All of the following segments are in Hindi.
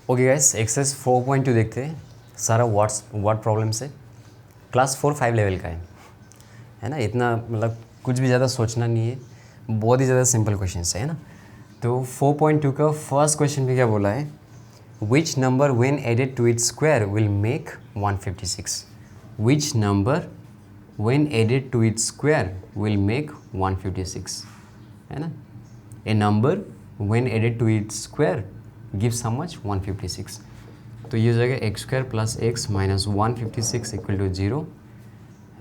ओके गाइस, एक्सरसाइज 4.2 देखते हैं। सारा वर्ड प्रॉब्लम से क्लास 4-5 लेवल का है ना। इतना मतलब कुछ भी ज़्यादा सोचना नहीं है, बहुत ही ज़्यादा सिंपल क्वेश्चन है ना। तो 4.2 का फर्स्ट क्वेश्चन भी क्या बोला है, which number when added to its square will make 156। Which number when added to its square will make 156, है ना। A number when added to its square gives how much 156। तो ये हो जाएगा x square plus x minus 156 equal to 0,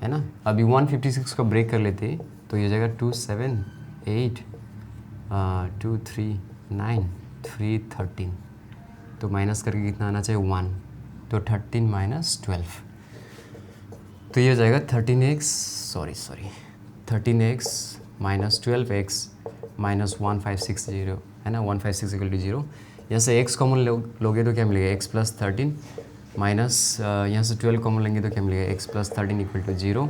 है ना। अभी 156 को ब्रेक कर लेते हैं तो ये हो जाएगा 2 7 8 2 3 9 3 13। तो माइनस करके कितना आना चाहिए 1, तो 13 माइनस 12। तो ये हो जाएगा 13x माइनस 12x माइनस 1560, है ना। 156 इक्वल टू 0। यहाँ से x कॉमन लोगे तो क्या मिलेगा, x प्लस 13 माइनस यहाँ से 12 कॉमन लेंगे तो क्या मिलेगा, x प्लस 13 इक्वल टू 0।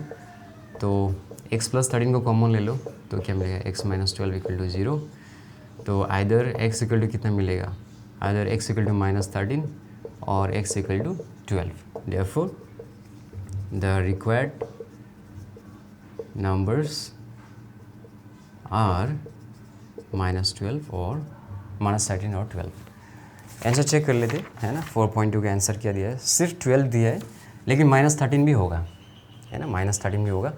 तो x प्लस 13 को कॉमन ले लो तो क्या मिलेगा, x माइनस 12 इक्वल टू 0। तो आइदर x इक्वल टू कितना मिलेगा, either x equal to minus 13 और x equal to 12। Therefore the required numbers are minus 12 और माइनस 13 और 12। आंसर चेक कर लेते हैं ना। 4.2 का आंसर क्या दिया है, सिर्फ 12 दिया है, लेकिन माइनस 13 भी होगा, है ना। माइनस 13 भी होगा,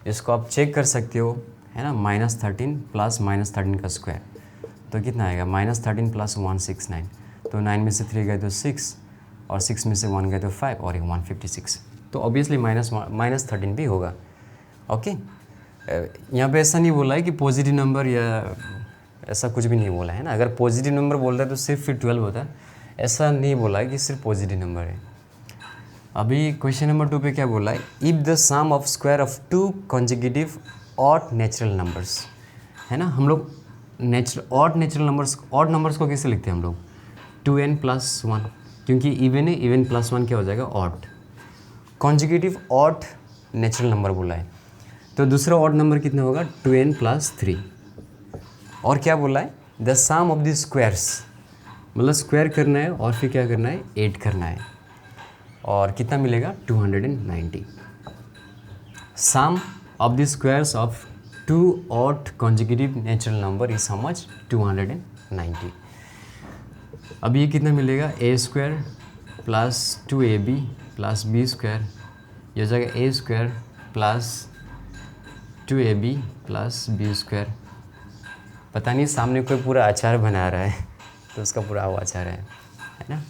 इसको आप चेक कर सकते हो, है ना। माइनस 13 प्लस माइनस 13 का स्क्वायर तो कितना आएगा, माइनस 13 प्लस 169। तो 9 में से 3 गए तो 6 और 6 में से 1 गए तो 5 और 156। तो ऑब्वियसली माइनस 13 भी होगा। ओके, यहाँ पे ऐसा नहीं बोला है कि पॉजिटिव नंबर या ऐसा कुछ भी नहीं बोला है ना। अगर पॉजिटिव नंबर बोलता है तो सिर्फ फिर 12 होता है, ऐसा नहीं बोला है कि सिर्फ पॉजिटिव नंबर है। अभी क्वेश्चन नंबर 2 पे क्या बोला है, if the sum of square of 2 consecutive odd natural numbers, है ना। हम लोग ऑड नंबर्स को कैसे लिखते हैं हम लोग, 2n प्लस 1, क्योंकि इवन है, इवन प्लस 1 क्या हो जाएगा, odd. Consecutive odd natural number बोला है, तो दूसरा ऑड नंबर कितना होगा, 2n प्लस 3। और क्या बोला है, the sum of the squares, मतलब स्क्वायर करना है और फिर क्या करना है, ऐड करना है, और कितना मिलेगा 290। Sum of the squares of 2 odd consecutive natural number is how much, 290। अब ये कितना मिलेगा, a square plus 2ab plus B square, ये हो जाएगा a square plus 2ab plus B square. पता नहीं सामने कोई पूरा अचार बना रहा है तो उसका पूरा वो अचार है ना।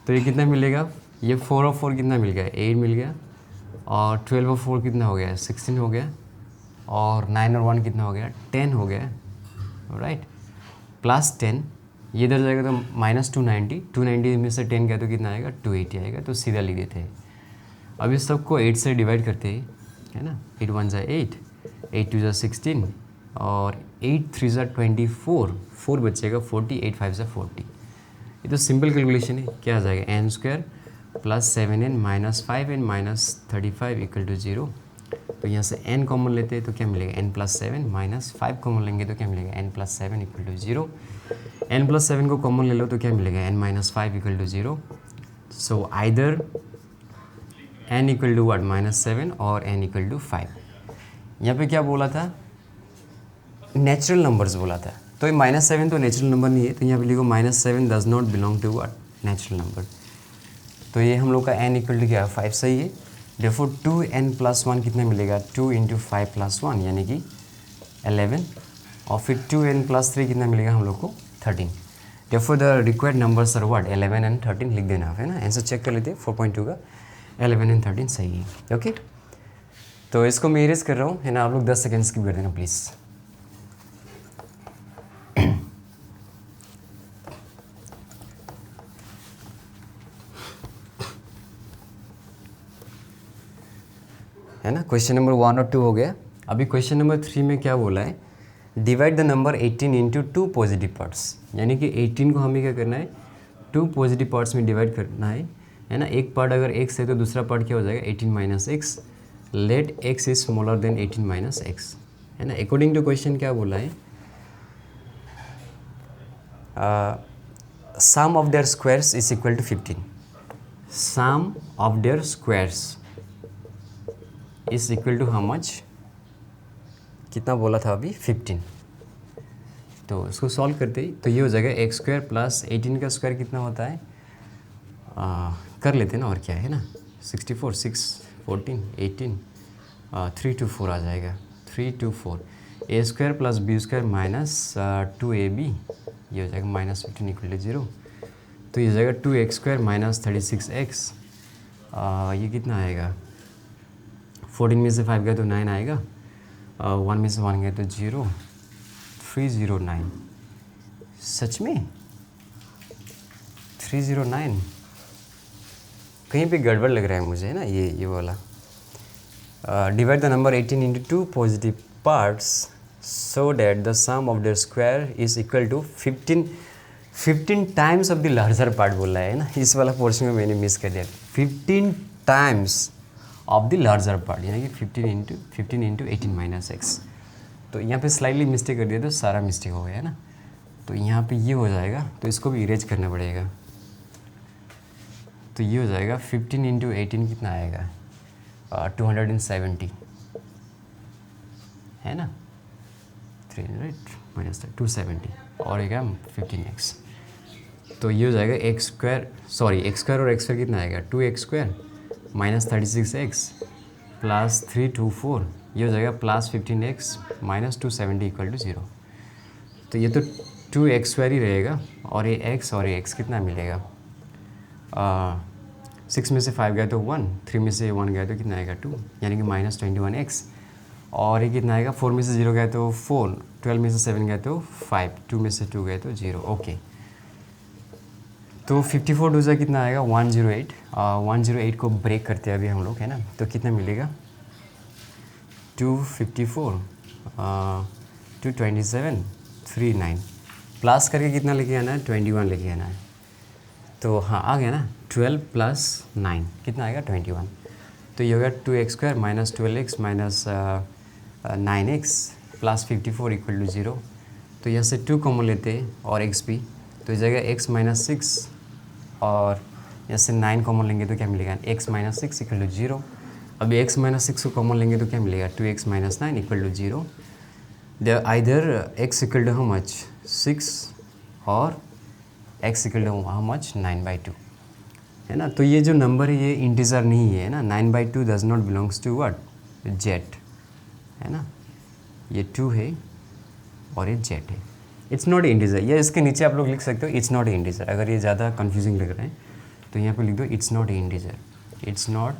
तो ये कितना मिलेगा, ये 4 और 4 कितना मिल गया, 8 मिल गया, और 12 और 4 कितना हो गया, 16 हो गया, और 9 और 1 कितना हो गया, 10 हो गया, राइट। प्लस 10 ये इधर जाएगा तो माइनस 290 में से 10 गया तो कितना आएगा, 280 आएगा। तो सीधा लिख देते हैं। अब इस सबको 8 से डिवाइड करते हैं, है ना। 8 1 जा 8, 8 2 जा 16, और 8 3 जा 24, 4 बचेगा 40, 8 5 जा 40। ये तो सिंपल कैलकुलेशन है। क्या आ जाएगा, N square plus 7n minus 5n minus 35 equal to 0। तो यहाँ से n कॉमन लेते हैं तो क्या मिलेगा, n प्लस 7 माइनस 5 कॉमन लेंगे तो क्या मिलेगा, n plus 7 equal to 0। n plus 7 को कॉमन ले लो तो क्या मिलेगा, n minus 5 equal to 0। So either n equal to what, minus 7 और n इक्वल टू 5। यहाँ पे क्या बोला था, नेचुरल नंबर्स बोला था, तो ये माइनस 7 तो नेचुरल नंबर नहीं है, तो यहाँ पे लिखो minus 7 does not belong to what, natural number. तो ये हम लोग का n इक्वल टू क्या है, 5 सही है। देयरफॉर 2n प्लस 1 कितना मिलेगा, 2 इंटू 5 प्लस 1 यानी कि 11, और फिर 2n प्लस 3 कितना मिलेगा हम लोग को, 13। Therefore the required numbers are what, 11 and 13 लिख देना, है ना। आंसर चेक कर लेते हैं, 4.2 का 11 एंड 13 सही है। ओके, तो इसको मैं इरेज कर रहा हूँ, है ना। आप लोग 10 सेकेंड स्किप कर देना प्लीज़। है ना। क्वेश्चन नंबर 1 और 2 हो गया। अभी क्वेश्चन नंबर 3 में क्या बोला है, divide the number 18 into 2 positive parts, यानी कि 18 को हमें क्या करना है, 2 पॉजिटिव पार्ट्स में डिवाइड करना है ना। एक पार्ट अगर x है तो दूसरा पार्ट क्या हो जाएगा, 18 minus X. Let x is smaller than 18 minus X, है ना। अकॉर्डिंग टू क्वेश्चन क्या बोला है, sum of their squares is equal to 15. Sum of their squares is equal to how much? कितना बोला था अभी? 15. तो इसको सॉल्व करते ही तो ये हो जाएगा एक्स स्क्वायर प्लस 18 का स्क्वायर कितना होता है, कर लेते हैं ना, और क्या है ना, 64, 6, 14, 18, 3 to 4 आ जाएगा, 3 to 4, A square plus B square minus 2ab, ये हो जाएगा माइनस 15 इक्वल टू 0. तो ये हो जाएगा 2x स्क्वायर माइनस 36x, ये कितना आएगा, 14 में से 5 गया तो 9 आएगा, 1 में से 1 गया तो 0, 309. सच में 309? कहीं पे गड़बड़ लग रहा है मुझे, है ना, ये वाला. Divide the number 18 into 2 positive parts so that the sum of their square is equal to 15 times of the larger part बोला है ना. इस वाला पोर्शन में मैंने मिस कर दिया, 15 times of the larger part, यानी कि 15 into 18 माइनस एक्स. तो यहाँ पे स्लाइटली मिस्टेक कर दिया तो सारा मिस्टेक हो गया है ना. तो यहाँ पे ये हो जाएगा, तो इसको भी इरेज करना पड़ेगा. तो ये हो जाएगा 15 into 18 कितना आएगा, 270 है ना, 300 माइनस 270 और एक 15x. तो ये हो जाएगा एक्स स्क्वायर और एक्स स्क्वायर कितना आएगा, 2x square minus 36x plus 324, ये हो जाएगा plus 15x minus 270 equal to 0. तो ये तो 2x स्क्वायर ही रहेगा, और ये x और ये x कितना मिलेगा, 6 में से 5 गया तो 1, 3 में से 1 गया तो कितना आएगा 2, यानी कि माइनस 21x. और ये कितना आएगा, 4 में से 0 गया तो 4, 12 में से 7 गया तो 5, 2 में से 2 गया तो 0. ओके, तो 54 दूसरा कितना आएगा, 108. 108 को ब्रेक करते हैं अभी हम लोग, है ना. तो कितना मिलेगा, 254, 227, 39 प्लस करके कितना लेके आना है, 21 लेके आना है. तो हाँ आ गया ना, 12 प्लस 9 कितना आएगा, 21. तो ये होगा 2x square minus 12x minus 9x plus 54 equal to 0. तो यहाँ से 2 कॉमन लेते हैं और x भी, तो इस जगह x माइनस 6, और यहाँ से 9 कॉमन लेंगे तो क्या मिलेगा, x माइनस 6 इक्वल टू 0. अभी x माइनस 6 को कॉमन लेंगे तो क्या मिलेगा, 2x minus 9 equal to 0. They either x equal to how much, 6, और x equal to how much, 9/2 है ना. तो ये जो नंबर है ये इंटीजर नहीं है ना, 9/2 does not belongs to what, Z है ना. ये 2 है और ये जेड है, इट्स नॉट इंटीजर. या इसके नीचे आप लोग लिख सकते हो इट्स नॉट इंटीजर. अगर ये ज़्यादा कंफ्यूजिंग लग रहा है तो यहाँ पे लिख दो it's not integer, it's not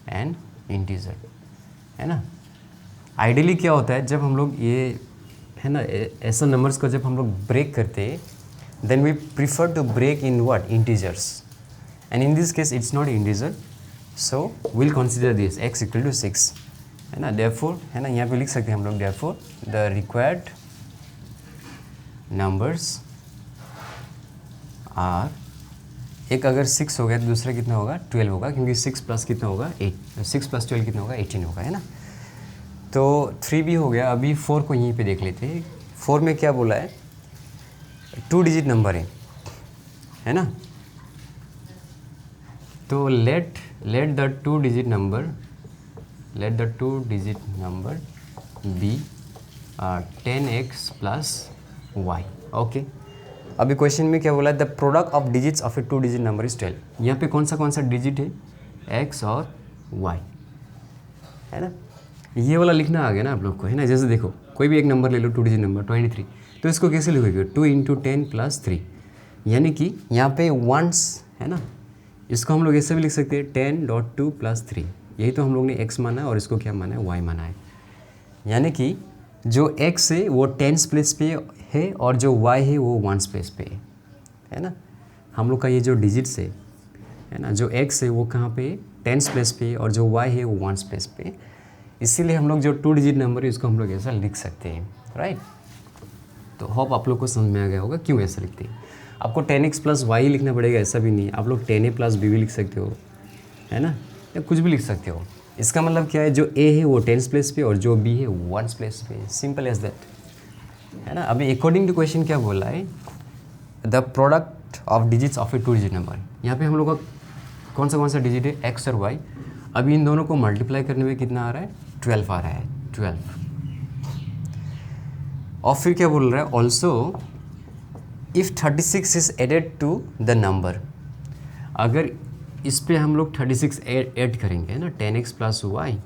an integer, है ना. आइडियली क्या होता है, जब हम लोग ये है ना ऐसा नंबर्स को जब हम लोग ब्रेक करते हैं, then we prefer to break in what, integers, and in this case it's not integer, so we'll consider this x equal to 6 है ना. therefore है ना, यहाँ पे लिख सकते हैं हम लोग therefore the required numbers are, एक अगर 6 हो गया तो दूसरा कितना होगा, 12 होगा, क्योंकि 6 प्लस कितना होगा, 6 प्लस 12 कितना होगा, 18 होगा, है ना. तो 3 भी हो गया. अभी 4 को यहीं पे देख लेते हैं. 4 में क्या बोला है, 2 डिजिट नंबर है ना. तो let the 2 digit number be 10x plus y. Okay, अभी क्वेश्चन में क्या बोला है, the product of digits of a 2 digit number is 12. यहाँ पे कौन सा डिजिट है, x और y, है ना. ये वाला लिखना आ गया ना आप लोग को, है ना. जैसे देखो कोई भी एक नंबर ले लो, 2 डिजिट नंबर 23, तो इसको कैसे लिखोगे, 2 into 10 प्लस 3, यानी कि यहाँ पे वंस है ना. इसको हम लोग ऐसे भी लिख सकते हैं 10.2 प्लस 3. यही तो हम लोग ने x माना है और इसको क्या माना है, y माना है. यानी कि जो x है वो 10s प्लेस पे है और जो y है वो 1s प्लेस पे है ना. हम लोग का ये जो डिजिट्स है ना, जो x है वो कहाँ पे, 10s प्लेस पे, और जो y है वो 1s प्लेस पे. इसीलिए हम लोग जो 2 डिजिट नंबर है इसको हम लोग ऐसा लिख सकते हैं, राइट. तो होप आप लोग को समझ में आ गया होगा क्यों ऐसा लिखते हैं. आपको 10x प्लस वाई लिखना पड़ेगा ऐसा भी नहीं, आप लोग 10a प्लस बी भी लिख सकते हो, है ना, या कुछ भी लिख सकते हो. इसका मतलब क्या है, जो a है वो 10s प्लेस पे और जो b है 1s प्लेस पे, सिंपल एज दैट, है ना. अभी अकॉर्डिंग टू क्वेश्चन क्या बोला है, the product of digits of a 2 digit number. यहाँ पे हम लोग का कौन सा डिजिट है, एक्स और वाई। अभी इन दोनों को मल्टीप्लाई करने में कितना आ रहा है, 12 आ रहा है, 12। और फिर क्या बोल रहा है, also if 36 is added to the number. अगर इस पे हम लोग 36 ऐड करेंगे, है ना, 10x प्लस वाई,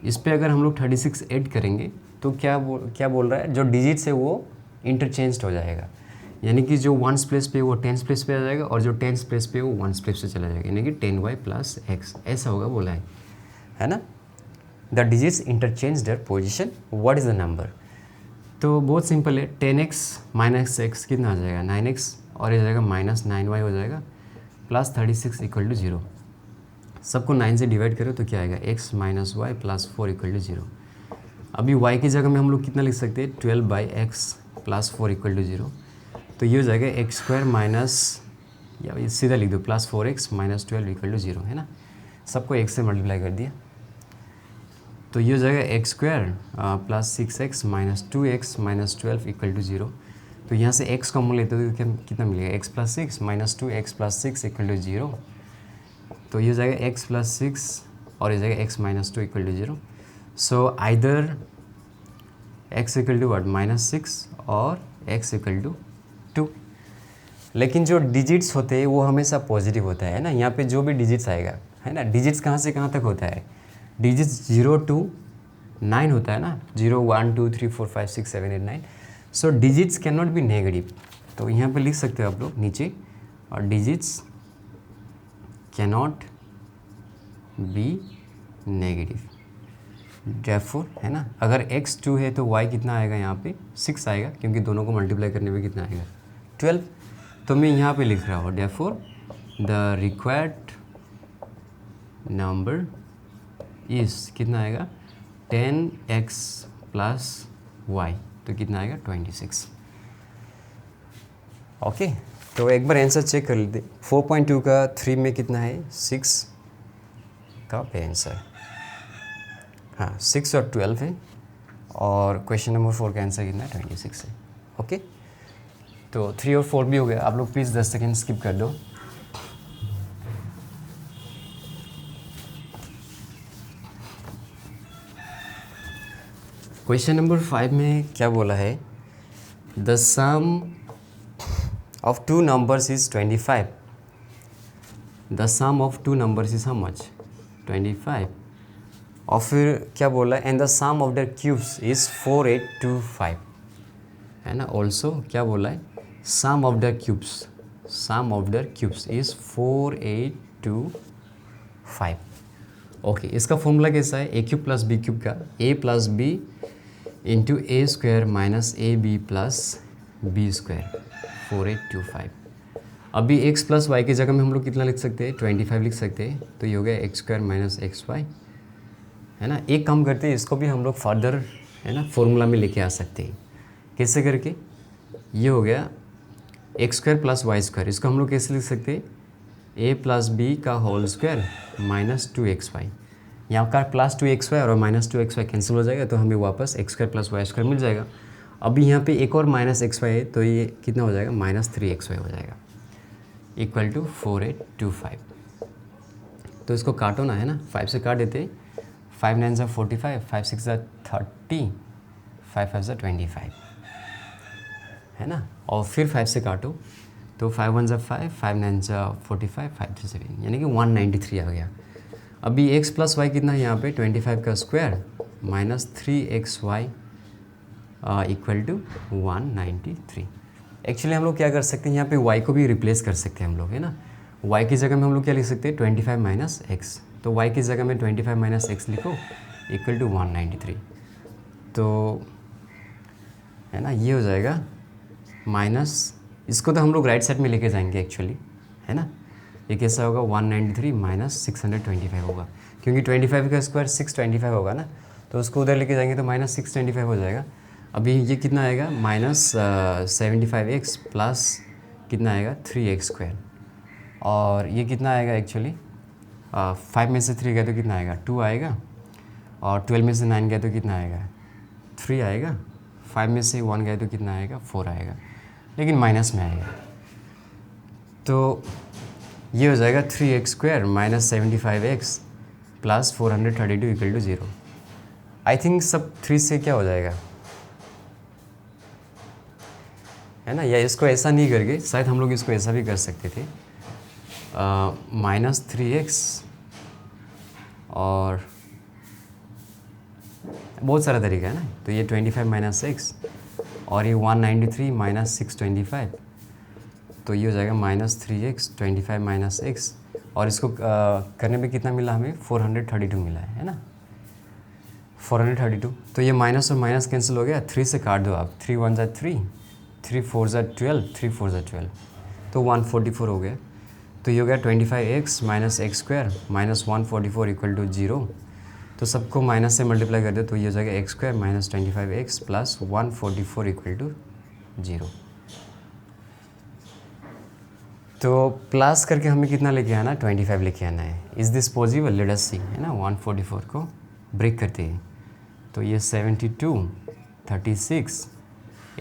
इस पे अगर हम लोग 36 ऐड करेंगे तो क्या बोल रहा है, जो डिजिट्स है वो इंटरचेंज हो जाएगा। यानी कि जो वंस प्लेस पे वो टेंस प्लेस पे आ जाएगा और जो टेंस प्लेस पे वो वंस प्लेस पे चला जाएगा, यानी कि 10y प्लस एक्स ऐसा होगा बोला है ना। The digits interchange their position, what is the number. तो बहुत सिंपल है, 10x माइनस एक्स कितना आ जाएगा, 9x, और ये जाएगा माइनस 9y हो जाएगा, प्लस 36 इक्वल टू 0। सबको 9 से डिवाइड करो तो क्या आएगा, x minus Y plus 4 equal to 0। अभी y की जगह में हम लोग कितना लिख सकते हैं, 12/x प्लस 4 इक्वल टू 0। तो ये हो जाएगा एक्स स्क्वायर माइनस, या सीधा लिख दो, plus 4x minus 12 equal to 0, है ना। सबको x से मल्टीप्लाई कर दिया तो ये हो जाएगा x square plus 6x minus 2x minus 12 equal to 0। तो यहाँ से x कॉमन लेते हो तो कितना मिलेगा, x plus 6 minus 2x plus 6 equal to 0। तो ये हो जाएगा x प्लस 6 और ये जाएगा x minus 2 equal to 0। So either x equal to what, minus 6 और x इक्वल टू 2। लेकिन जो डिजिट्स होते हैं वो हमेशा पॉजिटिव होता है ना। यहाँ पे जो भी डिजिट्स आएगा, है ना, डिजिट्स कहाँ से कहाँ तक होता है, डिजिट्स 0 to 9 होता है ना, 0 1 2 3 4 5 6 7 8 9। सो digits can not be negative. तो यहाँ पे लिख सकते हो आप लोग नीचे, और digits can not be negative, therefore, है ना। अगर x 2 है तो y कितना आएगा, यहाँ पे 6 आएगा, क्योंकि दोनों को मल्टीप्लाई करने में कितना आएगा, 12। तो मैं यहाँ पे लिख रहा हूँ, देयरफॉर द रिक्वायर्ड नंबर इस कितना आएगा, 10x प्लस y, तो कितना आएगा 26। ओके, तो एक बार आंसर चेक कर लेते। 4.2 का 3 में कितना है, 6 का आंसर, हाँ 6 और 12 है, और क्वेश्चन नंबर 4 का आंसर कितना है, 26 है। ओके, तो 3 और 4 भी हो गया। आप लोग प्लीज़ 10 सेकेंड स्किप कर दो। क्वेश्चन नंबर 5 में क्या बोला है, the sum of 2 numbers is 25। The sum of 2 numbers is how much, 25। और फिर क्या बोला है, and the sum of their cubes is 4825, है ना। ऑल्सो क्या बोला है, sum of their cubes, sum of their cubes is 4825। Okay, इसका फॉर्मूला कैसा है, a cube plus b cube का, a plus b into a square minus a b plus B square, 4825। अभी x प्लस वाई की जगह में हम लोग कितना लिख सकते हैं, 25 लिख सकते हैं। तो ये हो गया X square minus X Y, है ना। एक काम करते हैं, इसको भी हम लोग फर्दर, है ना, फॉर्मूला में लेके आ सकते हैं। कैसे करके, ये हो गया X square plus Y square, इसको हम लोग कैसे लिख सकते हैं, ए प्लस बी का होल स्क्वायर माइनस 2xy। यहाँ का प्लस 2xy और माइनस 2xy कैंसिल हो जाएगा, तो हमें वापस x square plus Y square मिल जाएगा। अभी यहाँ पे एक और माइनस xy है, तो ये कितना हो जाएगा, माइनस 3xy हो जाएगा, इक्वल टू 4825। तो इसको काटो ना, है ना, 5 से काट देते, 5 9 ज़ा 45, 5 6 ज़ा 30, 5 5 ज़ा 25, है ना। और फिर 5 से काटो तो 5 1 ज़ा 5, 5 9 ज़ा 45, 5 3 7, यानी कि 193 आ गया। अभी x प्लस वाई कितना है यहाँ पे, 25 का square minus 3xy equal to 193। Actually हम लोग क्या कर सकते हैं, यहाँ पे y को भी रिप्लेस कर सकते हैं हम लोग, है ना। y की जगह में हम लोग क्या लिख सकते हैं, 25 माइनस एक्स। तो y की जगह में 25 माइनस एक्स लिखो, इक्वल टू 193। तो है ना, ये हो जाएगा माइनस, इसको तो हम लोग राइट साइड में लेके जाएंगे एक्चुअली, है ना। ये कैसा होगा, 193 माइनस 625 होगा, क्योंकि 25 का स्क्वायर 625 होगा ना, तो उसको उधर लेके जाएंगे तो माइनस 625 हो जाएगा। अभी ये कितना आएगा, माइनस 75x प्लस कितना आएगा, 3x स्क्वायर, और ये कितना आएगा एक्चुअली, 5 में से 3 गया तो कितना आएगा, 2 आएगा, और 12 में से 9 गया तो कितना आएगा, 3 आएगा, 5 में से 1 गया तो कितना आएगा, 4 आएगा, लेकिन माइनस में आएगा। तो ये हो जाएगा 3x² minus 75x plus 432 equal to 0। I think सब 3 से क्या हो जाएगा, है ना। या इसको ऐसा नहीं करके शायद हम लोग इसको ऐसा भी कर सकते थे, माइनस 3x और बहुत सारा तरीका है ना। तो ये 25 माइनस एक्स और ये 193 माइनस 625, तो ये हो जाएगा माइनस 3x 25 माइनस एक्स, और इसको करने पे कितना मिला हमें, 432 मिला है ना, 432। तो ये माइनस और माइनस कैंसिल हो गया, 3 से काट दो आप, 3 1 ज़ा 3, 3 4 ज़ा 12, 3 4 ज़ा 12, तो 144 हो गया। तो ये हो गया 25x minus x² minus 144 equal to 0। तो सबको माइनस से मल्टीप्लाई कर दे तो ये हो जाएगा x² minus 25x plus 144 equal to 0। तो प्लस करके हमें कितना लेके आना है, 25 लेके आना है। Is this possible, let us see, है ना। 144 को ब्रेक करते हैं तो ये 72, 36,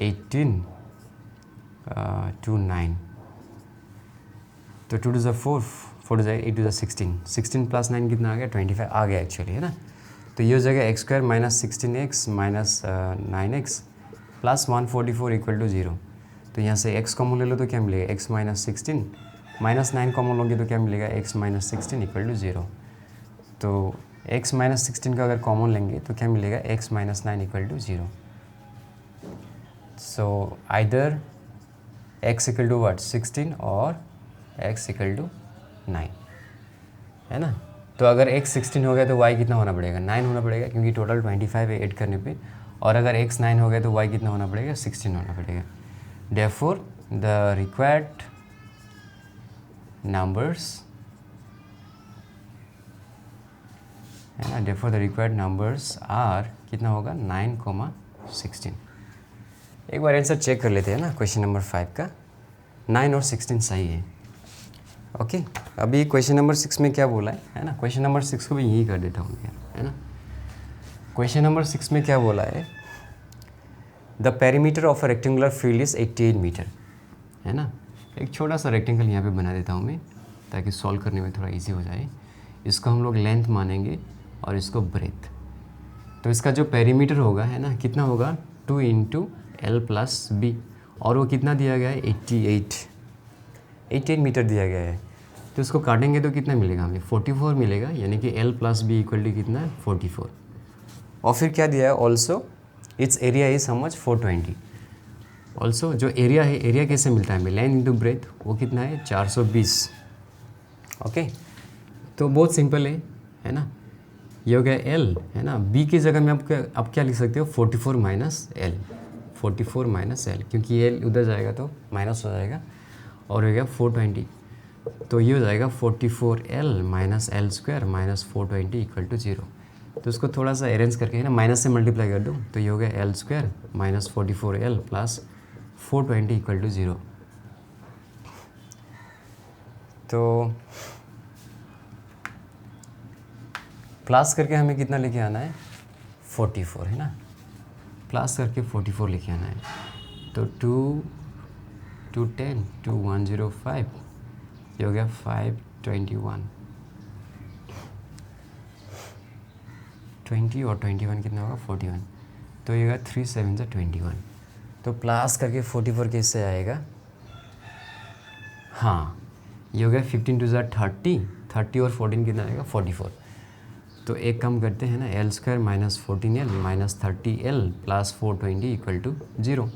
18, 2 9, तो 2 टू ज़ा 4, 4 टू ज़ा 8 टू ज़ा 16, 16 प्लस 9 कितना आ गया, 25 आ गया एक्चुअली, है ना। तो ये हो जाएगा x² minus 16x minus 9x plus 144 equal to 0। तो यहाँ से x कॉमन ले लो तो क्या मिलेगा, x माइनस 16 माइनस 9 कॉमन लोगे तो क्या मिलेगा, x माइनस 16 इक्वल टू 0। तो x माइनस 16 का अगर कॉमन लेंगे तो क्या मिलेगा, x minus 9 equal to 0। So either x equal to what, 16 और x इक्वल टू 9, है ना। तो अगर x 16 हो गया तो y कितना होना पड़ेगा, 9 होना पड़ेगा, क्योंकि टोटल 25 है ऐड करने पे। और अगर x 9 हो गया तो y कितना होना पड़ेगा, 16 होना पड़ेगा। Therefore the required numbers, है ना, therefore the required numbers are कितना होगा, 9, 16। एक बार आंसर चेक कर लेते हैं ना क्वेश्चन नंबर 5 का, 9 और 16 सही है। ओके अभी क्वेश्चन नंबर 6 में क्या बोला है ना। क्वेश्चन नंबर 6 को भी यही कर देता हूँ यार, है ना। क्वेश्चन नंबर 6 में क्या बोला है, the perimeter of a rectangular field is 88 metre, है ना। एक छोटा सा रेक्टेंगल यहाँ पे बना देता हूँ मैं, ताकि सॉल्व करने में थोड़ा इजी हो जाए। इसको हम लोग लेंथ मानेंगे और इसको ब्रेथ। तो इसका जो पेरीमीटर होगा, है ना, कितना होगा, 2 इंटू एल प्लस बी, और वो कितना दिया गया है, 88 मीटर दिया गया है। तो इसको काटेंगे तो कितना मिलेगा हमें, 44 मिलेगा, यानी कि L plus B equal to कितना है, 44। और फिर क्या दिया है, also its area is how much, 420। Also जो एरिया है, एरिया कैसे मिलता है हमें, लेंथ इंटू ब्रेथ, वो कितना है, 420। ओके तो बहुत सिंपल है ना। ये हो गया एल, है ना। बी की जगह में आप क्या लिख सकते हो, 44 माइनस एल, 44 माइनस एल, क्योंकि एल उधर जाएगा तो माइनस हो जाएगा, और हो गया 420। तो ये हो जाएगा 44L minus L square minus 420 equal to 0। तो इसको थोड़ा सा अरेंज करके, है ना, माइनस से मल्टीप्लाई कर दो तो ये हो गया L square minus 44L plus 420 equal to 0। तो प्लस करके हमें कितना लेके आना है, 44, है ना। प्लस करके 44 लेके आना है। तो 2 210 2105, ये हो गया 521, 20 और 21 कितना होगा, 41। तो ये होगा 3 7 21। तो प्लस करके 44 कैसे आएगा, हाँ ये हो गया 15 2 30, 30 और 14 कितना आएगा, 44। तो एक काम करते हैं ना, L square minus 14L minus 30L plus 420 equal to 0।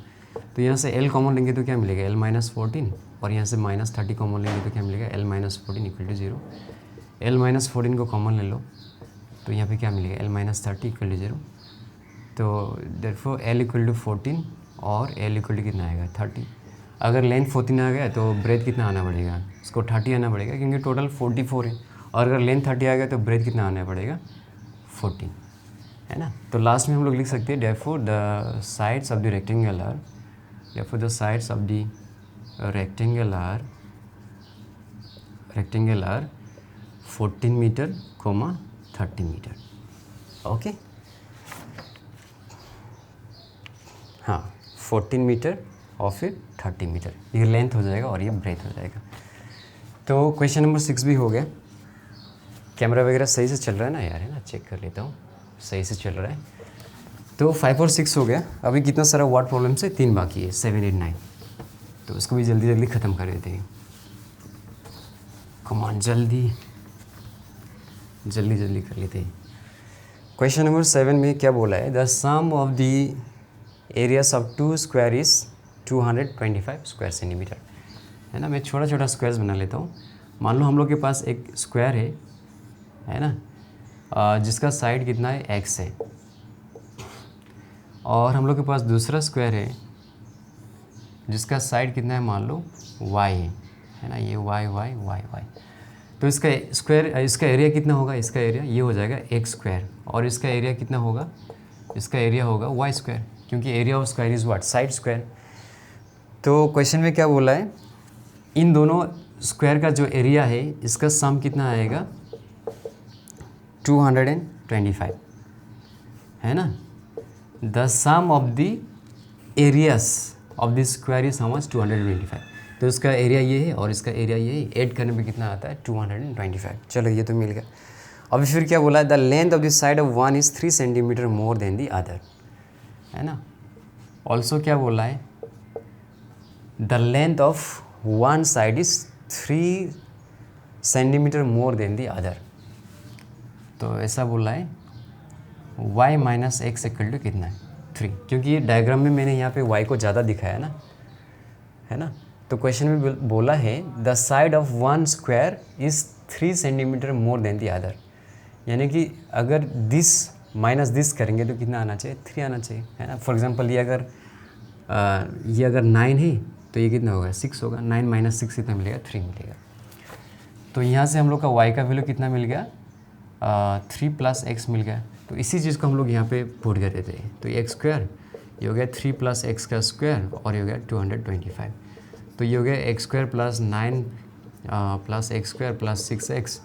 तो यहाँ से L कॉमन लेंगे तो क्या मिलेगा, L माइनस 14, और यहाँ से माइनस 30 कॉमन लेंगे तो क्या मिलेगा, L minus 14 equal to 0। L minus 14 को कॉमन ले लो तो यहाँ पे क्या मिलेगा, L माइनस 30 इक्वल टू 0। तो देयरफॉर L इक्वल टू 14 और L इक्वल टू कितना आएगा, 30। अगर लेंथ 14 आ गया तो ब्रेथ कितना आना पड़ेगा, उसको 30 आना पड़ेगा, क्योंकि टोटल 44 है। और अगर लेंथ 30 आ गया तो ब्रेथ कितना आना पड़ेगा, 14, है ना। तो लास्ट में हम लोग लिख सकते हैं therefore the sides of the rectangle are, therefore the sides of the rectangle are 14 metre, 30 metre. Okay हाँ 14 मीटर और फिर 30 मीटर, ये लेंथ हो जाएगा और ये ब्रेथ हो जाएगा। तो क्वेश्चन नंबर 6 भी हो गया। कैमरा वगैरह सही से चल रहा है ना यार, है ना, चेक कर लेता हूँ सही से चल रहा है। तो 5 और 6 हो गया। अभी कितना सारा वर्ड प्रॉब्लम से 3 बाकी है, 7, 8, 9। तो उसको भी जल्दी जल्दी ख़त्म कर देते हैं। कमान जल्दी जल्दी जल्दी कर लेते हैं। क्वेश्चन नंबर 7 में क्या बोला है, the sum of the areas of 2 square is 225 square centimetre, है ना। मैं छोटा छोटा स्क्वायर्स बना लेता हूँ। मान लो हम लोग के पास एक स्क्वायर है ना, जिसका साइड कितना है x है, और हम लोग के पास दूसरा स्क्वायर है जिसका साइड कितना है, मान लो y है ना, ये y y y y। तो इसका स्क्वायर, इसका एरिया कितना होगा, इसका एरिया ये हो जाएगा x स्क्वायर, और इसका एरिया कितना होगा, इसका एरिया होगा y स्क्वायर, क्योंकि area of square is what, side square. तो क्वेश्चन में क्या बोला है, इन दोनों स्क्वायर का जो एरिया है इसका सम कितना आएगा 225, है ना। The sum of the areas of the square is how much 225। तो इसका एरिया ये है और इसका एरिया ये है, ऐड करने में कितना आता है 225। चलो ये तो मिल गया। अब फिर क्या बोला है, the length of the side of one is 3 centimetre more than the other, है ना। ऑल्सो क्या बोला है, the length of one side is 3 centimetre more than the other. तो ऐसा बोला है y minus X equal to कितना है 3, क्योंकि ये डायग्राम में मैंने यहाँ पे y को ज़्यादा दिखाया ना, है ना। तो क्वेश्चन में बोला है the side of one square is 3 centimetre more than the other, यानी कि अगर दिस माइनस दिस करेंगे तो कितना आना चाहिए 3 आना चाहिए, है ना। फॉर एग्जांपल ये अगर 9 है तो ये कितना होगा 6 होगा, 9 माइनस 6 कितना मिलेगा 3 मिलेगा। तो यहाँ से हम लोग का y का वैल्यू कितना मिल गया 3 प्लस एक्स मिल गया। तो इसी चीज़ को हम लोग यहाँ पे पुट कर देते हैं। तो ये एक्स स्क्वायर, ये हो गया 3 प्लस एक्स का स्क्वायर, और ये हो गया 225। तो ये हो गया X square plus 9 plus x square plus 6x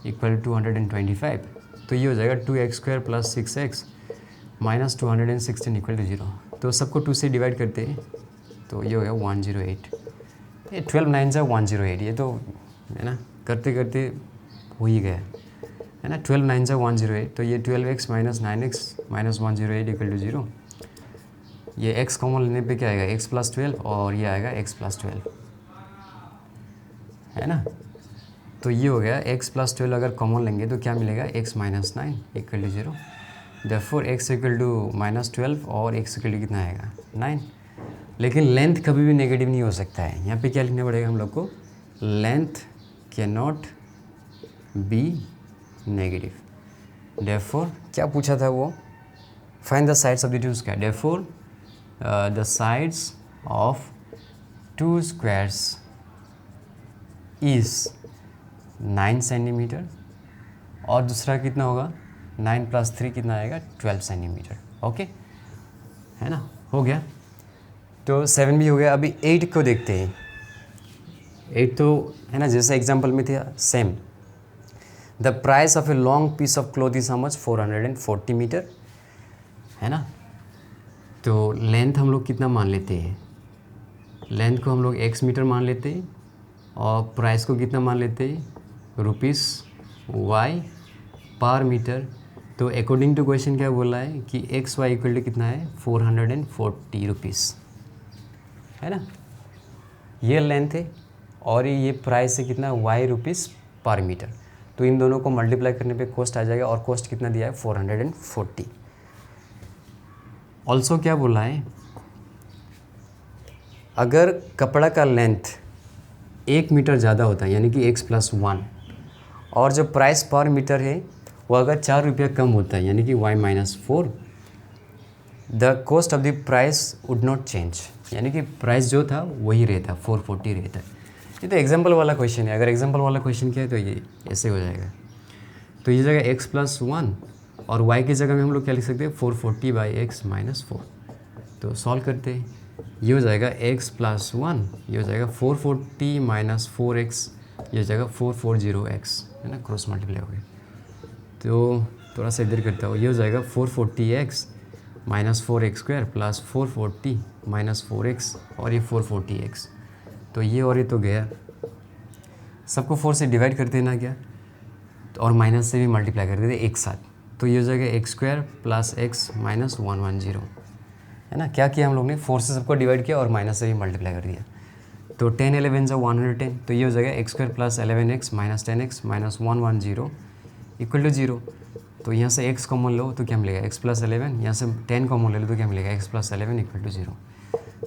equal 225। तो ये हो जाएगा 2x square plus 6x minus 216 equal to 0। तो सबको 2 से डिवाइड करते हैं, तो ये हो गया 108। ये 12 9 से 108, ये तो है ना करते करते हो ही गया, है ना। 12 9 से 108, तो ये 12x minus 9x minus 108 equal to 0। ये x कॉमन लेने पे क्या आएगा x प्लस 12, और ये आएगा x प्लस 12, है ना। तो ये हो गया x प्लस 12, अगर कॉमन लेंगे तो क्या मिलेगा x minus 9 equal to 0। Therefore x equal to minus 12 और x इक्वल टू कितना आएगा 9। लेकिन लेंथ कभी भी नेगेटिव नहीं हो सकता है। यहाँ पे क्या लिखना पड़ेगा हम लोग को, length can not be negative. Therefore क्या पूछा था वो, find the sides of the two square. Therefore the sides of 2 squares is 9 centimetre, और दूसरा कितना होगा 9 प्लस 3 कितना आएगा 12 सेंटीमीटर। ओके, है ना, हो गया। तो 7 भी हो गया। अभी 8 को देखते हैं। 8 तो है ना जैसे एग्जांपल में थे same. The price of a long piece of cloth is how much 440 metre, है ना। तो लेंथ हम लोग कितना मान लेते हैं, लेंथ को हम लोग x मीटर मान लेते हैं, और प्राइस को कितना मान लेते हैं रुपीस y पर मीटर। तो अकॉर्डिंग टू क्वेश्चन क्या बोला है कि एक्स वाई इक्वल टू कितना है 440 रुपीज़, है ना। ये लेंथ है और ये प्राइस है कितना y रुपीज़ पर मीटर। तो इन दोनों को मल्टीप्लाई करने पे कॉस्ट आ जाएगा, और कॉस्ट कितना दिया है 440। ऑल्सो क्या बोला है, अगर कपड़ा का लेंथ 1 मीटर ज़्यादा होता है यानी कि x प्लस 1, और जो प्राइस पर मीटर है वो अगर 4 रुपया कम होता है यानी कि y minus 4, the cost of the price would not change, यानी कि प्राइस जो था वही रहता, 440 रहता है। ये तो एग्जाम्पल वाला क्वेश्चन है। अगर एग्जाम्पल वाला क्वेश्चन क्या है तो ये ऐसे हो जाएगा। तो ये जगह x प्लस 1 और y की जगह में हम लोग क्या लिख सकते हैं 440 बाई एक्स माइनस 4। तो सॉल्व करते हैं, ये हो जाएगा x प्लस 1, ये हो जाएगा 440 माइनस 4x, ये हो जाएगा 440x, है ना, क्रॉस मल्टीप्लाई हो गया। तो थोड़ा सा इधर करता हूँ, ये हो जाएगा 440x minus 4x square plus 440 minus 4x, और ये 440x। तो ये और ये तो गया, सबको 4 से डिवाइड कर देना क्या, तो और माइनस से भी मल्टीप्लाई कर देते एक साथ, तो ये हो जाएगा x square plus x minus 110, है ना। क्या किया हम लोग ने, 4 से सबको डिवाइड किया और माइनस से भी मल्टीप्लाई कर दिया, तो 10 11 जो 110, तो ये हो जाएगा x square plus 11x minus 10x minus 110 equal to 0। तो यहाँ से x कॉमन लो तो क्या मिलेगा, x प्लस 11, यहाँ से 10 कॉमन ले लो तो क्या मिलेगा, x प्लस 11 इक्वल टू 0।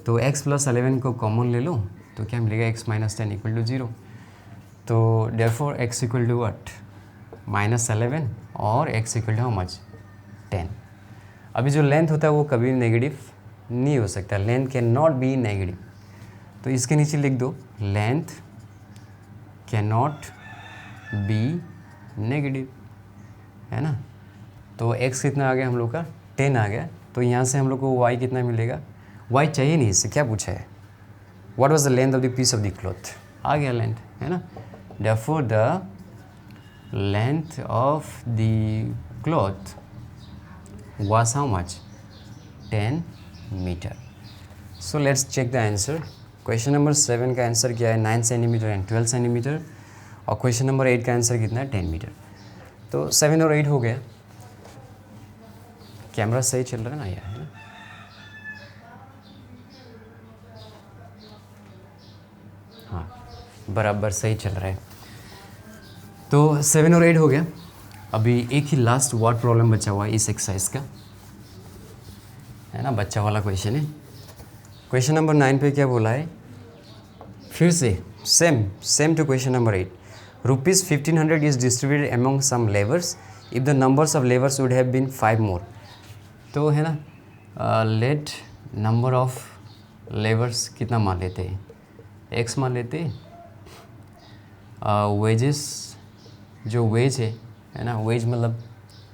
तो x प्लस 11 को कॉमन ले लो तो क्या मिलेगा, x माइनस 10 इक्वल टू 0। तो therefore x equal to what, minus 11 और x equal to how much, 10। अभी जो लेंथ होता है वो कभी नेगेटिव नहीं हो सकता, length can not be negative, तो इसके नीचे लिख दो length can not be negative, है ना। तो x कितना आ गया हम लोग का, 10 आ गया, तो यहाँ से हम लोग को y कितना मिलेगा, y चाहिए नहीं, इससे क्या पूछा है, what was the length of the piece of the cloth, आ गया लेंथ, है ना। Therefore the length of the cloth was how much, 10 metre. So let's check the answer. Question number 7 का आंसर क्या है, 9 सेंटीमीटर एंड 12 सेंटीमीटर, और क्वेश्चन नंबर 8 का आंसर कितना है, 10 मीटर। तो 7 और 8 हो गया। कैमरा सही चल रहा है ना यार, है ना। हाँ, बराबर सही चल रहा है। तो 7 और 8 हो गया। अभी एक ही लास्ट वर्ड प्रॉब्लम बचा हुआ है इस एक्सरसाइज का, है ना, बच्चा वाला क्वेश्चन है। क्वेश्चन नंबर 9 पे क्या बोला है, फिर से same to question number 8। Rupees 1500 is distributed among some labours if the numbers of labours would have been 5 more. तो है ना, लेट नंबर ऑफ लेबर्स कितना मान लेते हैं, x मान लेते हैं। वेजेस, जो वेज है ना, वेज मतलब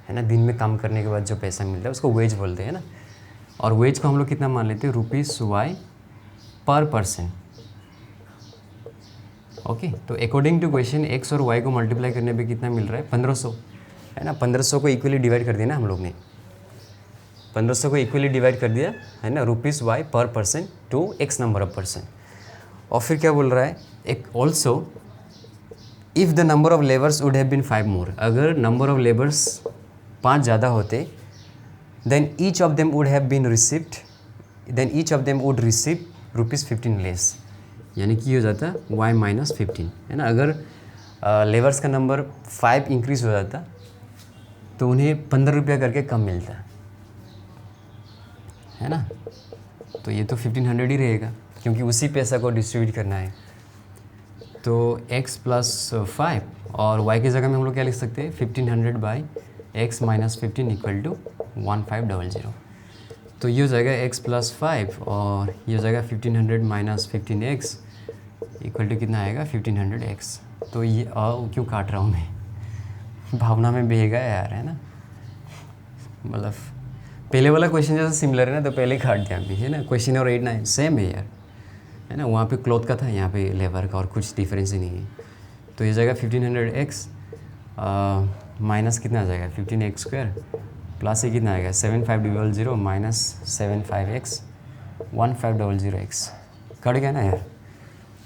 है ना दिन में काम करने के बाद जो पैसा मिलता है उसको वेज बोलते हैं ना, और वेज को हम लोग कितना मान लेते हैं, ₹y पर पर्सन। ओके, तो अकॉर्डिंग टू क्वेश्चन x और y को मल्टीप्लाई करने पे कितना मिल रहा है, 1500, है ना। 1500 को इक्वली डिवाइड कर दिया ना हम लोग ने, 1500 को इक्वली डिवाइड कर दिया, है ना, ₹y per person to x number of person. और फिर क्या बोल रहा है, एक also if the number of labours would have been 5 more, अगर नंबर ऑफ लेबर्स 5 ज़्यादा होते, then each of them would have been received, then each of them would receive ₹15 less, यानी कि हो जाता y माइनस 15, है ना। अगर लेबर्स का नंबर 5 इंक्रीज हो जाता तो उन्हें 15 रुपया करके कम मिलता, है ना। तो ये तो 1500 ही रहेगा क्योंकि उसी पैसा को डिस्ट्रीब्यूट करना है। तो x प्लस 5 और y की जगह में हम लोग क्या लिख सकते हैं, 1500 by x minus 15 equal to 1500। तो ये हो जाएगा x प्लस 5 और ये हो जाएगा 1500 माइनस 15x इक्वल टू कितना आएगा, 1500x। तो ये क्यों काट रहा हूँ मैं, भावना में बहेगा यार, है ना। मतलब पहले वाला क्वेश्चन जैसा सिमिलर है ना, तो पहले काट दिया अभी, है ना। क्वेश्चन और 8 9 सेम है यार, है ना। वहाँ पे क्लॉथ का था, यहाँ पे लेबर का, और कुछ डिफरेंस ही नहीं है। तो ये जाएगा 1500x माइनस कितना आ जाएगा, 15x स्क्वायर प्लस ये कितना आएगा, 7500 माइनस 75x 1500x, कट गया ना यार,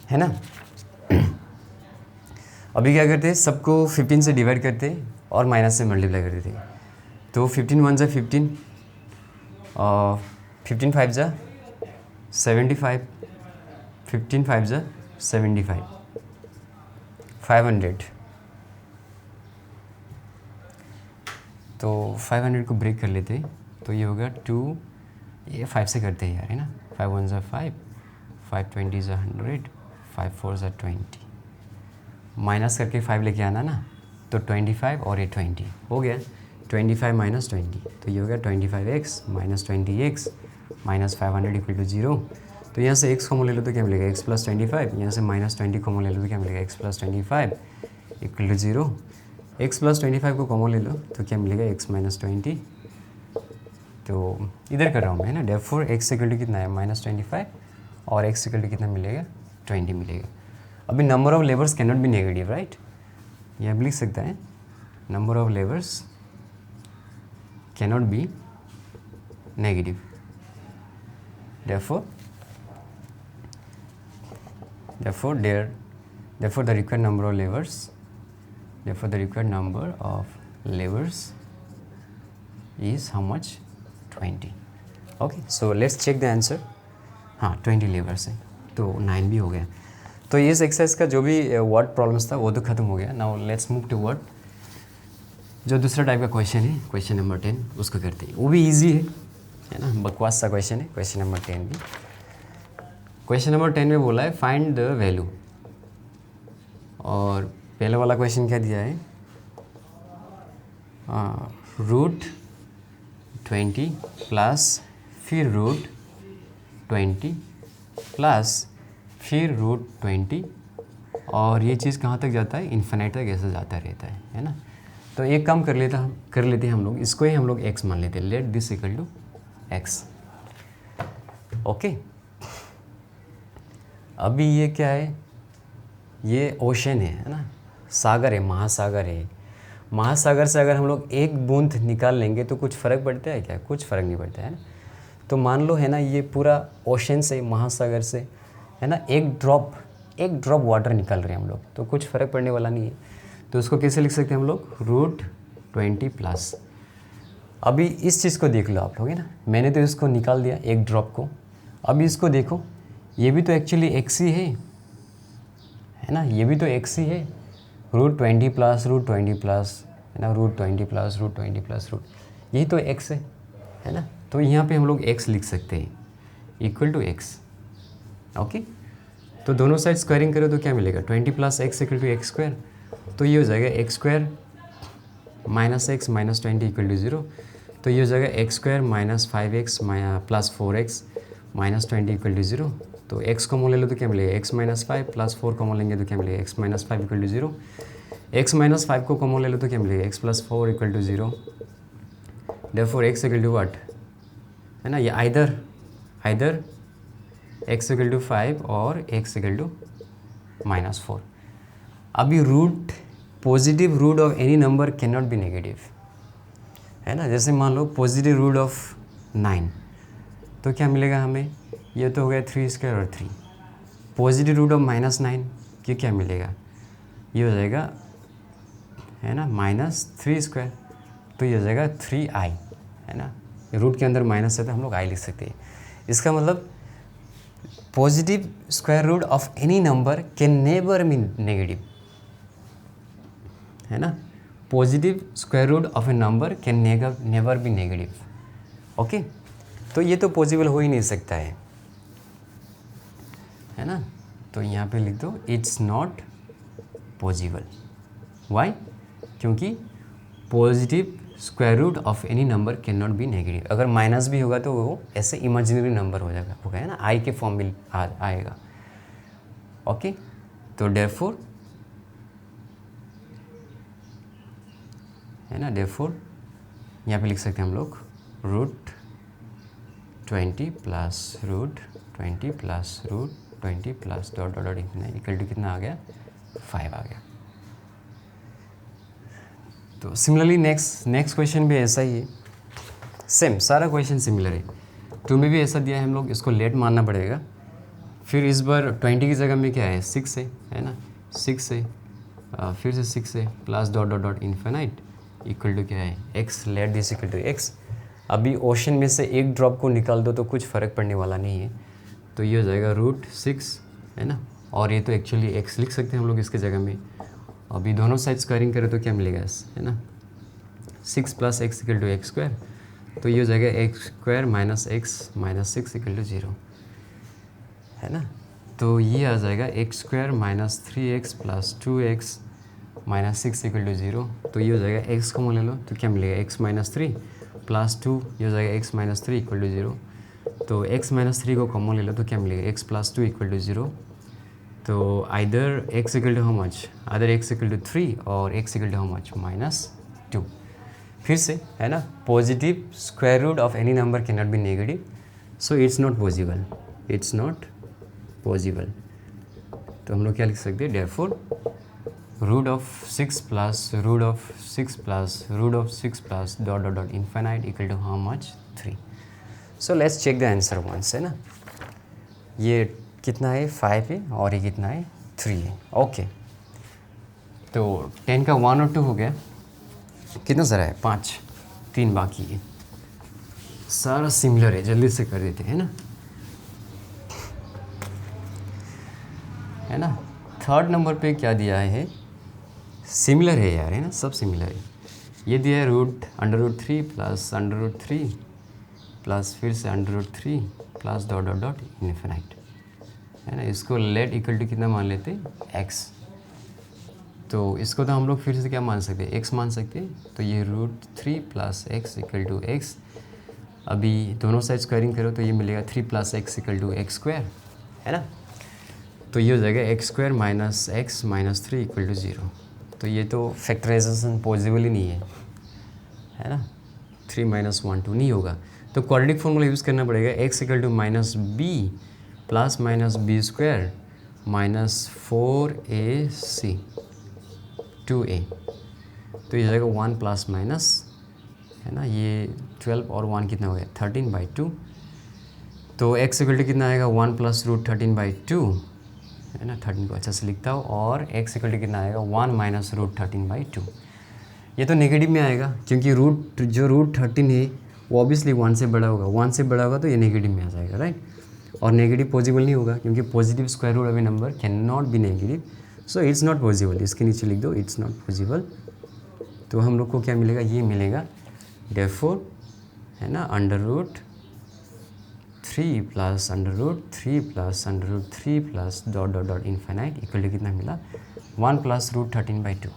है ना। अभी क्या करते हैं, सबको 15 से डिवाइड करते और माइनस से मल्टीप्लाई कर देते। तो 15 1 जा 15 और 15 5 जा 75, 15 5 जा 75, 500। तो 500 को ब्रेक कर लेते, तो ये होगा 2, ये 5 से करते हैं यार, है ना। 5 1 जा 5, 5 20 जा 100, 5 4 जा 20, माइनस करके 5 लेके आना ना, तो 25 और ये 20 हो गया, 25 माइनस 20, तो ये हो गया 25x minus 20x minus 500 equal to 0। तो यहाँ से x कॉमन ले लो तो क्या मिलेगा, x प्लस 25, यहाँ से माइनस 20 कॉमन ले लो तो क्या मिलेगा, x plus 25 equal to 0। x plus 25 को कॉमन ले लो तो क्या मिलेगा, x माइनस 20। तो इधर कर रहा हूँ मैं, है ना। देयरफॉर x इक्वल टू कितना है, माइनस 25, और x इक्वल टू कितना मिलेगा, 20 मिलेगा। अभी number of labours can not be negative, right. ये आप लिख सकता है, number of labours can not be negative, therefore their therefore the required number of levers is how much? 20. Okay, so let's check the answer. हाँ 20 लेवर्स है, तो 9 भी हो गया। तो इस एक्सरसाइज का जो भी वर्ड प्रॉब्लम्स था वो तो ख़त्म हो गया। Now let's move to word जो दूसरा टाइप का क्वेश्चन है, क्वेश्चन नंबर 10, उसको करते हैं। वो भी इजी है ना, बकवास सा क्वेश्चन है क्वेश्चन नंबर 10 भी। क्वेश्चन नंबर 10 में बोला है फाइंड द वैल्यू, और पहले वाला क्वेश्चन क्या दिया है? √20 प्लस फिर √20 प्लस फिर √20, और ये चीज़ कहाँ तक जाता है? इन्फिनिट तक ऐसे जाता रहता है ना। तो एक काम कर लेते हैं हम लोग, इसको ही हम लोग x मान लेते हैं। Let this equal to x। Okay, अभी ये क्या है? ये ओशन है ना, सागर है, महासागर है। महासागर से अगर हम लोग एक बूंद निकाल लेंगे तो कुछ फ़र्क पड़ता है क्या? कुछ फ़र्क नहीं पड़ता है ना। तो मान लो है ना, ये पूरा ओशन से, महासागर से है ना, एक ड्रॉप वाटर निकाल रहे हैं हम लोग, तो कुछ फ़र्क पड़ने वाला नहीं है। तो उसको कैसे लिख सकते हैं हम लोग? √20 प्लस। अभी इस चीज़ को देख लो आप लोग, है ना, मैंने तो इसको निकाल दिया एक ड्रॉप को। अभी इसको देखो, ये भी तो एक्चुअली x ही है ना, ये भी तो x ही है। √20 प्लस √20 प्लस है ना, √20 प्लस √20 प्लस यही तो x है ना। तो यहाँ पे हम लोग x लिख सकते हैं इक्वल टू x। ओके, तो दोनों साइड स्क्वायरिंग करो तो क्या मिलेगा? 20 plus x equal to x square. तो ये हो जाएगा x square minus x minus 20 equal to 0। तो ये हो जाएगा x square minus 5x plus 4x minus 20 equal to 0। तो x कॉमन ले लो तो क्या मिलेगा? x माइनस 5 प्लस 4 कॉमन लेंगे तो क्या मिलेगा? x minus 5 equal to 0। x minus 5 को कॉमन ले लो तो क्या मिलेगा? x plus 4 equal to 0। Therefore x equal to what है ना, ये आइदर x इक्वल टू 5 और x इक्वल टू -4। अभी positive root of any number can not be negative है ना। जैसे मान लो पॉजिटिव रूट ऑफ 9, तो क्या मिलेगा हमें? ये तो हो गया 3 स्क्वायर और 3। पॉजिटिव रूट ऑफ -9 ये क्या मिलेगा? ये हो जाएगा है ना -3 स्क्वायर, तो ये हो जाएगा 3i है ना। रूट के अंदर माइनस है तो हम लोग i लिख सकते हैं। इसका मतलब positive square root of any number can never be negative है ना। Positive square root of a number can never be negative. Okay, तो ये तो पॉसिबल हो ही नहीं सकता है ना। तो यहाँ पे लिख दो इट्स नॉट पॉसिबल। वाई? क्योंकि positive square root of any number can not be negative. अगर माइनस भी होगा तो वो ऐसे इमेजिनरी नंबर हो जाएगा है ना, आई के फॉर्म में आएगा। ओके, तो देयरफॉर है ना, देयरफॉर यहाँ पे लिख सकते हैं हम लोग √20 plus √20 plus √20 plus dot dot dot equal to कितना आ गया? 5 आ गया। तो सिमिलरली नेक्स्ट क्वेश्चन भी ऐसा ही है, सेम सारा क्वेश्चन सिमिलर है। 2 में भी ऐसा दिया है, हम लोग इसको लेट मानना पड़ेगा। फिर इस बार 20 की जगह में क्या है? 6 है ना, 6 है, फिर से 6 है plus dot dot dot infinite equal to क्या है? x। Let this equal to x। अभी ओशन में से एक ड्रॉप को निकाल दो तो कुछ फ़र्क पड़ने वाला नहीं है, तो ये हो जाएगा √6 है ना। और ये तो एक्चुअली x लिख सकते हैं हम लोग इसके जगह में। अभी दोनों साइड स्क्वायरिंग करें तो क्या मिलेगा है ना, 6 plus x equal to x square. तो ये हो जाएगा x square minus x minus 6 equal to 0 है ना। तो ये आ जाएगा x square minus 3x plus 2x minus 6 equal to 0। तो ये हो जाएगा x को ले लो तो क्या मिलेगा? x माइनस 3 प्लस 2, ये हो जाएगा x माइनस 3 इक्वल टू 0। तो x माइनस 3 को कॉमन ले लो तो क्या मिलेगा? x plus 2 equal to 0। तो either x equal to how much? Either x equal to 3 और x equal to how much? -2। फिर से है ना, positive square root of any number can not be negative, so it's not possible, it's not possible. तो हम लोग क्या लिख सकते हैं? Therefore √6 plus √6 plus √6 plus dot dot dot infinite equal to how much? 3। So let's check the answer once है ना। ये कितना है? 5 है और ये कितना है? 3a। ओके, तो 10 का 1 और 2 हो गया, कितना सारा है 5, 3 बाकी है, सारा सिमिलर है, जल्दी से कर देते हैं है ना। थर्ड नंबर पे क्या दिया है, सिमिलर है यार, है ना, सब सिमिलर है। ये दिया है √√3 प्लस √3 प्लस फिर से √3 plus dot dot dot infinite, है ना। इसको लेट इक्वल टू कितना मान लेते हैं, x। तो इसको तो हम लोग फिर से क्या मान सकते हैं, x मान सकते हैं। तो ये √3 plus x equal to x, अभी दोनों साइड स्क्वायरिंग करो तो ये मिलेगा 3 plus x equal to x square, है ना। तो ये हो जाएगा x square minus x minus 3 equal to 0। तो ये तो फैक्टराइजेशन पॉसिबल ही नहीं है ना। 3 माइनस 1 2 नहीं होगा, तो क्वाड्रेटिक फॉर्मूला यूज़ करना पड़ेगा, x equal to minus b plus minus b square minus 4ac 2a। तो ये जाएगा 1 प्लस माइनस, है ना, ये 12 और 1 कितना हो गया 13/2। तो x इक्वल टू कितना आएगा 1 प्लस √13/2, है ना, 13 को अच्छा से लिखता हूँ, और x इक्वल टू कितना आएगा 1 माइनस √13/2। ये तो नेगेटिव में आएगा क्योंकि जो √13 है वो ऑब्वियसली 1 से बड़ा होगा, 1 से बड़ा होगा तो ये नेगेटिव में आ जाएगा, राइट। और नेगेटिव पॉसिबल नहीं होगा क्योंकि positive square root of a number can not be negative, so it's not possible. इसके नीचे लिख दो इट्स नॉट पॉसिबल। तो हम लोग को क्या मिलेगा, ये मिलेगा देयरफॉर, है ना, √3 plus √3 plus √3 plus dot dot dot infinite equal to कितना मिला 1 प्लस √13/2,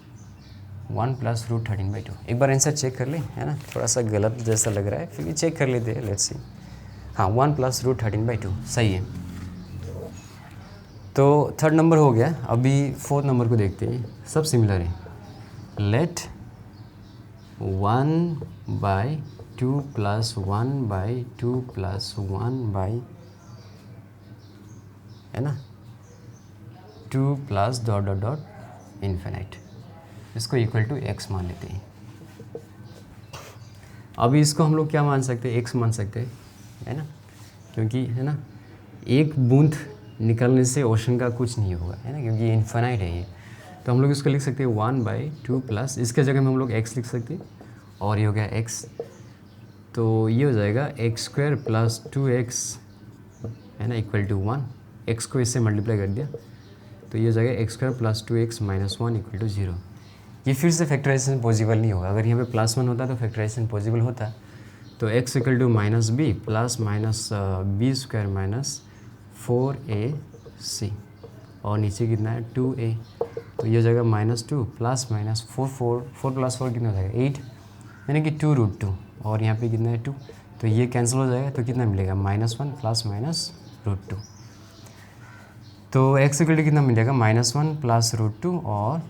1 प्लस √13/2। एक बार आंसर चेक कर ले, है ना, थोड़ा सा गलत जैसा लग रहा है, फिर भी चेक कर लेते हैं, लेट्स सी। हाँ, 1 प्लस √13/2 सही है। तो थर्ड नंबर हो गया, अभी फोर्थ नंबर को देखते हैं, सब सिमिलर है। लेट 1/2 प्लस 1/2 प्लस 1 है ना 2 plus dot dot dot infinite, इसको इक्वल टू x मान लेते हैं। अभी इसको हम लोग क्या मान सकते हैं, x मान सकते हैं, है ना, क्योंकि है ना एक बूंद निकलने से ओशन का कुछ नहीं होगा, है ना, क्योंकि ये इन्फिनाइट है ये। तो हम लोग इसको लिख सकते हैं 1/2 प्लस, इसके जगह में हम लोग x लिख सकते हैं, और ये हो गया x। तो ये हो जाएगा एक्स स्क्वायर प्लस 2x, है ना, इक्वल टू 1। x को इससे मल्टीप्लाई कर दिया तो ये हो जाएगा x square plus 2x minus 1 equal to 0। ये फिर से फैक्टराइजेशन पॉसिबल नहीं होगा, अगर यहाँ पे +1 होता तो फैक्टराइजेशन पॉसिबल होता। तो x equal to minus b plus minus b square minus 4ac, और नीचे कितना है 2a। तो ये हो जाएगा -2 प्लस माइनस 4 प्लस 4 कितना हो जाएगा 8, यानी कि 2√2, और यहाँ पे कितना है 2, तो ये कैंसिल हो जाएगा। तो कितना मिलेगा -1 प्लस माइनस √2। तो x इक्वल टू कितना मिलेगा -1 प्लस √2, और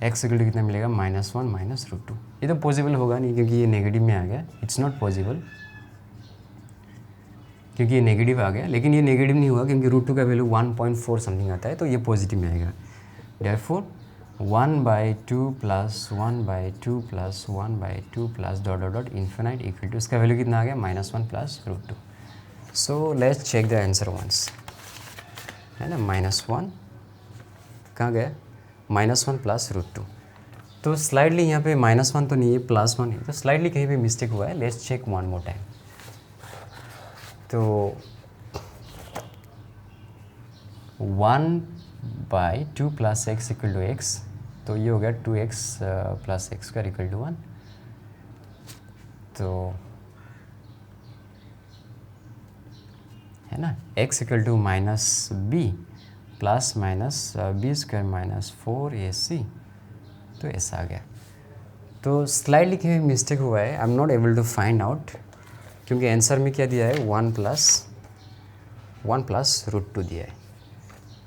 x इक्वल टू कितना मिलेगा -1 माइनस √2। ये तो पॉसिबल होगा नहीं क्योंकि ये नेगेटिव में आ गया, इट्स नॉट पॉसिबल क्योंकि ये नेगेटिव आ गया। लेकिन ये नेगेटिव नहीं हुआ क्योंकि √2 का वैल्यू 1.4 समथिंग आता है, तो ये पॉजिटिव में आएगा। Therefore 1/2 plus 1/2 plus 1/2 plus dot dot dot infinite equal to, इसका वैल्यू कितना आ गया -1 plus √2। So let's check the answer once, है ना, -1 कहाँ गया -1 प्लस √2। तो स्लाइडली यहाँ पे -1 तो नहीं है, +1 है, तो स्लाइडली कहीं पे मिस्टेक हुआ है। Let's check one more time. तो 1/2 plus x equal to x, तो ये हो गया 2x plus x square equal to 1। तो है ना x equal to minus b plus minus b square minus 4ac, तो ऐसा आ गया। तो स्लाइडली कहीं मिस्टेक हुआ है, I am not able to find out, क्योंकि आंसर में क्या दिया है 1 प्लस √2 दिया है।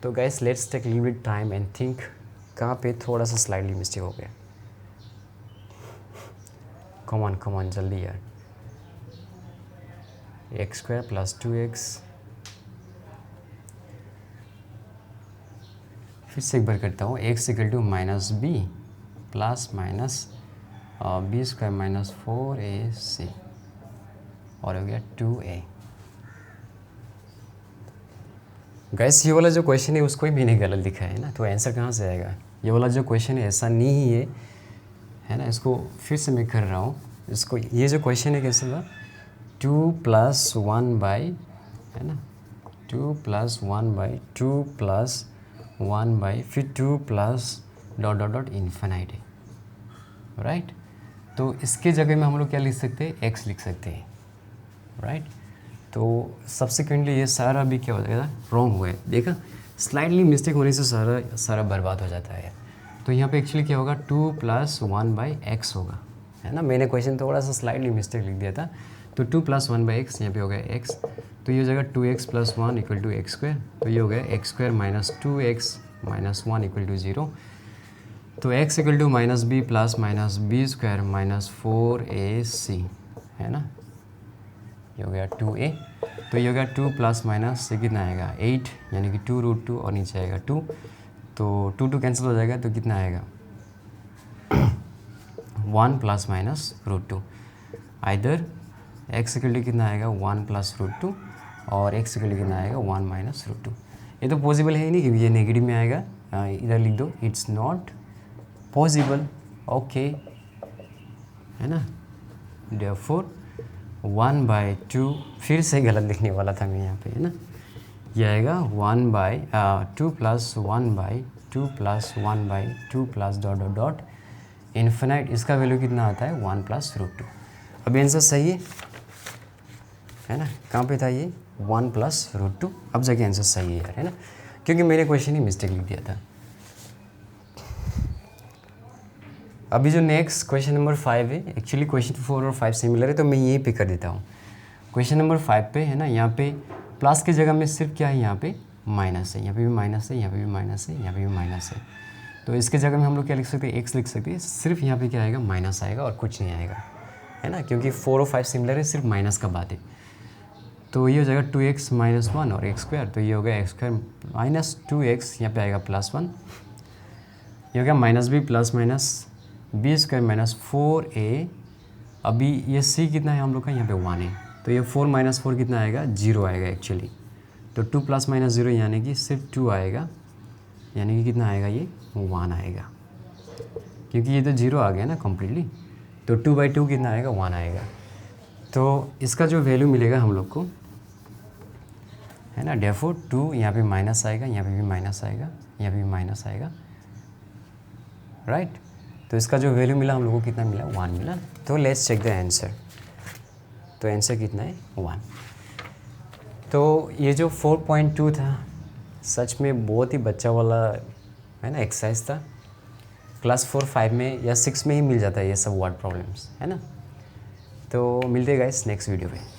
तो guys let's take little bit time and think कहाँ पे थोड़ा सा स्लाइडली मिस्टेक हो गया। कम ऑन जल्दी यार। एक्स स्क्वायर प्लस 2x, फिर से एक बार करता हूँ, x equal to minus b plus minus b square minus 4ac, और हो गया 2a। गैस ये वाला जो क्वेश्चन है उसको ही मैंने गलत लिखा है ना, तो आंसर कहाँ से आएगा? ये वाला जो क्वेश्चन है ऐसा नहीं है ना, इसको फिर से मैं कर रहा हूँ इसको। ये जो क्वेश्चन है कैसे था, 2 + 1 बाई, है ना, 2 + 1 बाई 2 + 1 बाई फिर 2 plus dot dot dot infinite है, राइट। तो इसके जगह में हम लोग क्या लिख सकते हैं, एक्स लिख सकते हैं, राइट। तो सब्सिक्वेंटली ये सारा भी क्या हो जाएगा, रॉन्ग हुआ है। देखा, स्लाइडली मिस्टेक होने से सारा बर्बाद हो जाता है। तो यहाँ पे एक्चुअली क्या होगा, 2 + 1 बाई एक्स होगा, है ना। मैंने क्वेश्चन थोड़ा सा स्लाइडली मिस्टेक लिख दिया था। तो 2 + 1 बाई एक्स यहाँ पे हो गया एक्स, तो ये हो जाएगा 2x + 1 = x²। तो ये हो गया x² - 2x - 1 = 0। तो x = -b + -b² - 4ac, है ना, ये हो गया 2a। तो ये हो गया 2 ± से कितना आएगा 8, यानी कि 2√2 और नीचे आएगा 2, तो 2 कैंसिल हो जाएगा, तो कितना आएगा 1 ± √2। आइदर x = कितना आएगा 1 + √2 और x = कितना आएगा 1 - √2। ये तो पॉसिबल है ही नहीं, क्योंकि ये नेगेटिव में आएगा। इधर लिख दो, इट्स नॉट पॉसिबल, ओके, है ना। देयरफॉर 1/2, फिर से गलत लिखने वाला था मैं यहाँ पे, है ना। ये आएगा 2 + 1/2 + 1/2 + डॉट डॉट डॉट इन्फिनाइट। इसका वैल्यू कितना आता है 1 + √2। अब आंसर सही है ना। कहाँ पे था ये 1 + √2, अब जाके आंसर सही है यार, है ना, क्योंकि मैंने क्वेश्चन ही मिस्टेक लिख दिया था। अभी जो नेक्स्ट क्वेश्चन नंबर 5 है, एक्चुअली क्वेश्चन 4 और 5 सिमिलर है, तो मैं यहीं पे कर देता हूँ। क्वेश्चन नंबर 5 पे, है ना, यहाँ पे प्लस की जगह में सिर्फ क्या है, यहाँ पे माइनस है, यहाँ पे भी माइनस है, यहाँ पे भी माइनस है, यहाँ पे भी माइनस है। तो इसके जगह में हम लोग क्या लिख सकते हैं, एक्स लिख सकते हैं। सिर्फ यहाँ पे क्या आएगा, माइनस आएगा और कुछ नहीं आएगा, है ना, क्योंकि 4 और 5 सिमिलर है, सिर्फ माइनस का बात है। तो ये हो जाएगा 2x - 1 और x², तो ये हो गया x² - 2x, यहाँ पे आएगा +1, ये हो गया -b + -b² - 4a। अभी ये c कितना है हम लोग का, यहाँ पे 1 है, तो ये 4 - 4 कितना आएगा, 0 आएगा एक्चुअली। तो 2 ± 0 यानी कि सिर्फ 2 आएगा, यानी कि कितना आएगा, ये 1 आएगा, क्योंकि ये तो 0 आ गया ना कम्प्लीटली। तो 2/2 कितना आएगा, 1 आएगा। तो इसका जो वैल्यू मिलेगा हम लोग को, है ना, देयरफॉर 2 यहाँ पे माइनस आएगा, यहाँ पे भी माइनस आएगा, यहाँ पे भी माइनस आएगा, राइट। तो इसका जो वैल्यू मिला हम लोग को कितना मिला, 1 मिला। तो लेट्स चेक द आंसर। तो आंसर कितना है, 1। तो ये जो 4.2 था, सच में बहुत ही बच्चा वाला, है ना, एक्सरसाइज था। क्लास 4, 5 में या 6 में ही मिल जाता है ये सब वर्ड प्रॉब्लम्स, है ना। तो मिलते हैं गाइस नेक्स्ट वीडियो पे।